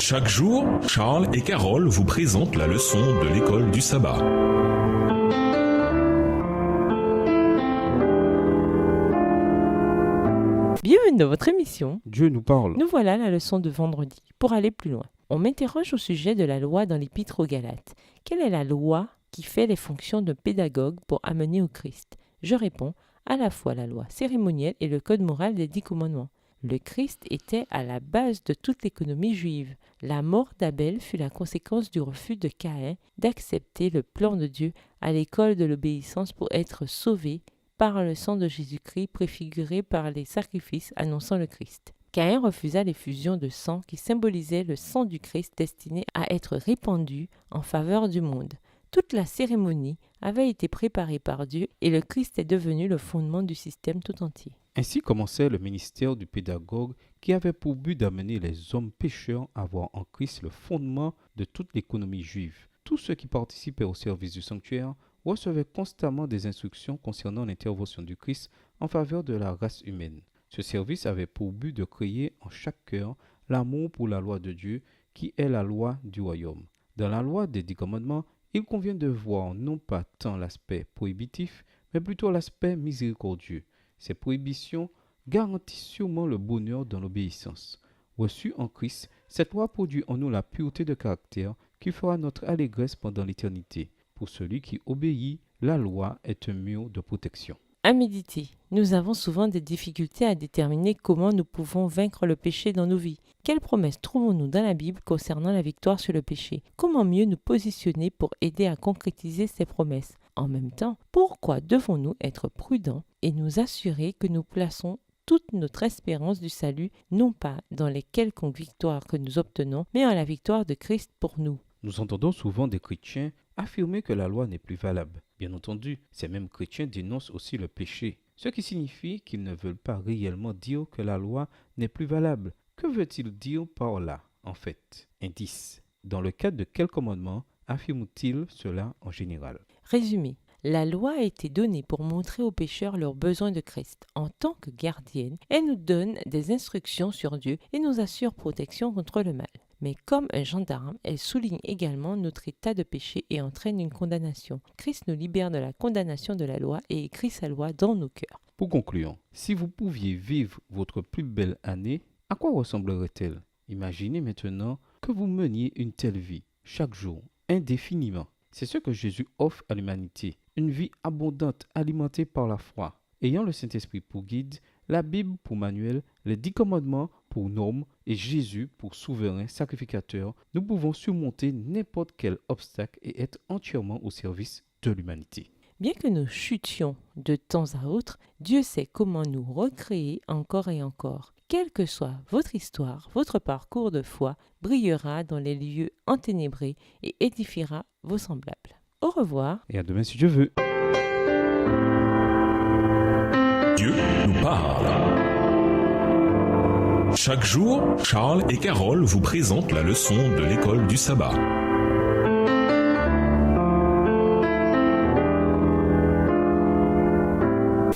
Chaque jour, Charles et Carole vous présentent la leçon de l'école du sabbat. Bienvenue dans votre émission. Dieu nous parle. Nous voilà à la leçon de vendredi. Pour aller plus loin, on m'interroge au sujet de la loi dans l'Épître aux Galates. Quelle est la loi qui fait les fonctions de pédagogue pour amener au Christ? Je réponds, à la fois la loi cérémonielle et le code moral des 10 commandements. Le Christ était à la base de toute l'économie juive. La mort d'Abel fut la conséquence du refus de Caïn d'accepter le plan de Dieu à l'école de l'obéissance pour être sauvé par le sang de Jésus-Christ préfiguré par les sacrifices annonçant le Christ. Caïn refusa l'effusion de sang qui symbolisait le sang du Christ destiné à être répandu en faveur du monde. Toute la cérémonie avait été préparée par Dieu et le Christ est devenu le fondement du système tout entier. Ainsi commençait le ministère du pédagogue qui avait pour but d'amener les hommes pécheurs à voir en Christ le fondement de toute l'économie juive. Tous ceux qui participaient au service du sanctuaire recevaient constamment des instructions concernant l'intervention du Christ en faveur de la race humaine. Ce service avait pour but de créer en chaque cœur l'amour pour la loi de Dieu qui est la loi du royaume. Dans la loi des 10 commandements, il convient de voir non pas tant l'aspect prohibitif, mais plutôt l'aspect miséricordieux. Ces prohibitions garantissent sûrement le bonheur dans l'obéissance. Reçue en Christ, cette loi produit en nous la pureté de caractère qui fera notre allégresse pendant l'éternité. Pour celui qui obéit, la loi est un mur de protection. À méditer, nous avons souvent des difficultés à déterminer comment nous pouvons vaincre le péché dans nos vies. Quelles promesses trouvons-nous dans la Bible concernant la victoire sur le péché? Comment mieux nous positionner pour aider à concrétiser ces promesses? En même temps, pourquoi devons-nous être prudents et nous assurer que nous plaçons toute notre espérance du salut non pas dans les quelconques victoires que nous obtenons, mais en la victoire de Christ pour nous? Nous entendons souvent des chrétiens affirmer que la loi n'est plus valable. Bien entendu, ces mêmes chrétiens dénoncent aussi le péché, ce qui signifie qu'ils ne veulent pas réellement dire que la loi n'est plus valable. Que veut-il dire par là, en fait? Indice. Dans le cadre de quel commandement affirme-t-il cela en général? Résumé. La loi a été donnée pour montrer aux pécheurs leurs besoins de Christ. En tant que gardienne, elle nous donne des instructions sur Dieu et nous assure protection contre le mal. Mais comme un gendarme, elle souligne également notre état de péché et entraîne une condamnation. Christ nous libère de la condamnation de la loi et écrit sa loi dans nos cœurs. Pour conclure, si vous pouviez vivre votre plus belle année, à quoi ressemblerait-elle? Imaginez maintenant que vous meniez une telle vie, chaque jour, indéfiniment. C'est ce que Jésus offre à l'humanité, une vie abondante alimentée par la foi. Ayant le Saint-Esprit pour guide, la Bible pour manuel, les 10 commandements pour normes et Jésus pour souverain sacrificateur, nous pouvons surmonter n'importe quel obstacle et être entièrement au service de l'humanité. Bien que nous chutions de temps à autre, Dieu sait comment nous recréer encore et encore. Quelle que soit votre histoire, votre parcours de foi brillera dans les lieux enténébrés et édifiera vos semblables. Au revoir. Et à demain si Dieu veut. Dieu nous parle. Chaque jour, Charles et Carole vous présentent la leçon de l'école du sabbat.